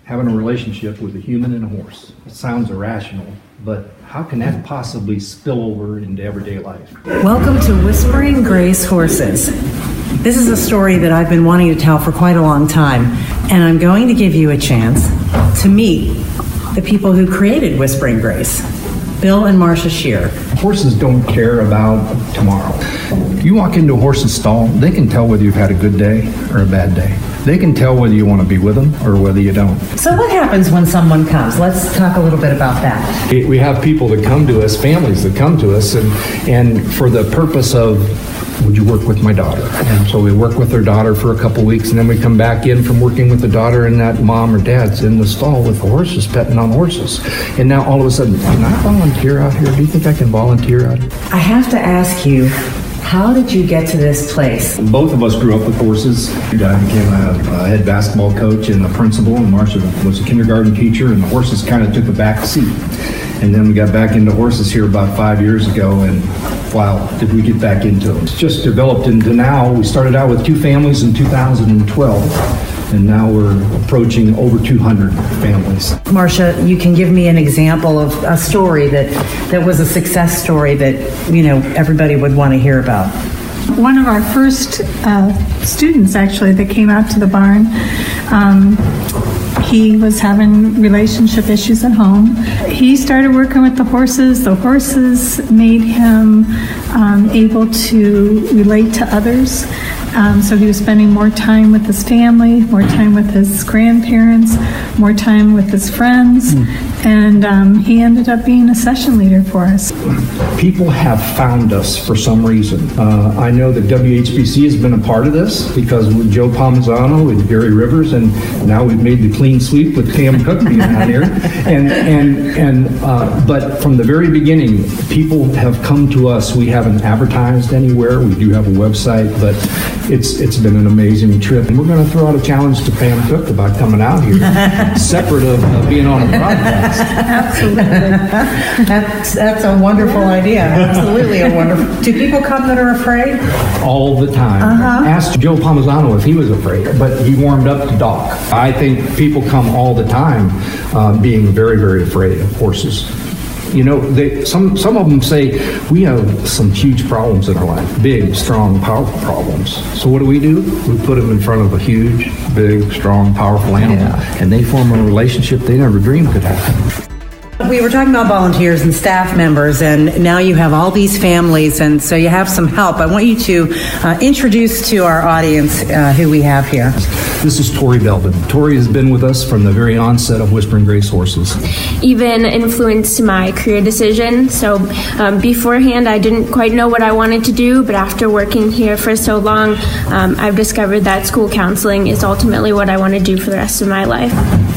having a relationship with a human and a horse. It sounds irrational, but how can that possibly spill over into everyday life? Welcome to Whispering Grace Horses. This is a story that I've been wanting to tell for quite a long time, and I'm going to give you a chance to meet the people who created Whispering Grace, Bill and Marcia Shearer. Horses don't care about tomorrow. You walk into a horse's stall, they can tell whether you've had a good day or a bad day. They can tell whether you want to be with them or whether you don't. So what happens when someone comes? Let's talk a little bit about that. We have people that come to us, families that come to us, and for the purpose of, would you work with my daughter? And so we work with their daughter for a couple weeks, and then we come back in from working with the daughter, and that mom or dad's in the stall with the horses, petting on horses. And now all of a sudden, can I volunteer out here? Do you think I can volunteer out here? I have to ask you, how did you get to this place? Both of us grew up with horses. I became a head basketball coach and a principal, and Marcia was a kindergarten teacher, and the horses kind of took a back seat. And then we got back into horses here about 5 years ago, and wow, did we get back into them. It's just developed into now. We started out with 2 families in 2012, and now we're approaching over 200 families. Marcia, you can give me an example of a story that was a success story that, you know, everybody would want to hear about. One of our first students, actually, that came out to the barn, he was having relationship issues at home. He started working with the horses. The horses made him able to relate to others. So he was spending more time with his family, more time with his grandparents, more time with his friends, and he ended up being a session leader for us. People have found us for some reason. I know that WHBC has been a part of this because with Joe Palmisano and Gary Rivers, and now we've made the clean sweep with Pam Cook being out here. But from the very beginning, people have come to us. We haven't advertised anywhere. We do have a website, but it's been an amazing trip. And we're going to throw out a challenge to Pam Cook about coming out here, separate of being on a broadcast. Absolutely. That's a wonderful idea. Absolutely a wonderful. Do people come that are afraid? All the time. Asked Joe Palmisano if he was afraid, but he warmed up to Doc. I think people come all the time being very, very afraid of horses. You know, some of them say, we have some huge problems in our life, big, strong, powerful problems. So what do? We put them in front of a huge, big, strong, powerful animal, and they form a relationship they never dreamed could happen. We were talking about volunteers and staff members, and now you have all these families, and so you have some help. I want you to introduce to our audience who we have here. This is TORI BELDEN. TORI has been with us from the very onset of Whispering Grace Horses. Even influenced my career decision. So beforehand, I didn't quite know what I wanted to do, but after working here for so long, I've discovered that school counseling is ultimately what I want to do for the rest of my life.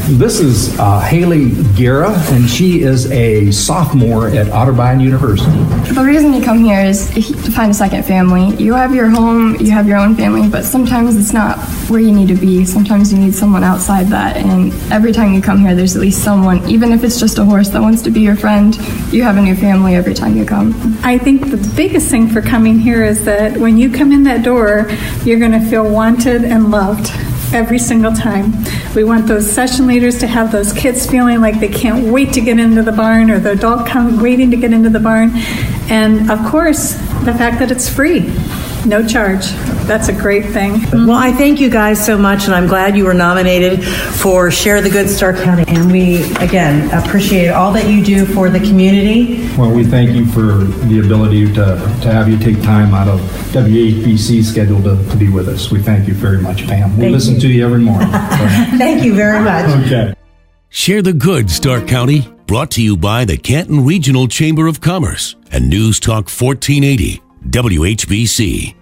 This is HALEIGH GUERRA, and she is a sophomore at Otterbein University. The reason you come here is to find a second family. You have your home, you have your own family, but sometimes it's not where you need to be. Sometimes you need someone outside that, and every time you come here, there's at least someone, even if it's just a horse that wants to be your friend. You have a new family every time you come. I think the biggest thing for coming here is that when you come in that door, you're going to feel wanted and loved every single time. We want those session leaders to have those kids feeling like they can't wait to get into the barn, or the adult waiting to get into the barn. And of course, the fact that it's free, no charge. That's a great thing. Well, I thank you guys so much, and I'm glad you were nominated for Share the Good Stark County. And we, again, appreciate all that you do for the community. Well, we thank you for the ability to have you take time out of WHBC schedule to be with us. We thank you very much, Pam. We listen to you every morning. Thank you very much. Okay. Share the Good, Stark County, brought to you by the Canton Regional Chamber of Commerce and News Talk 1480, WHBC.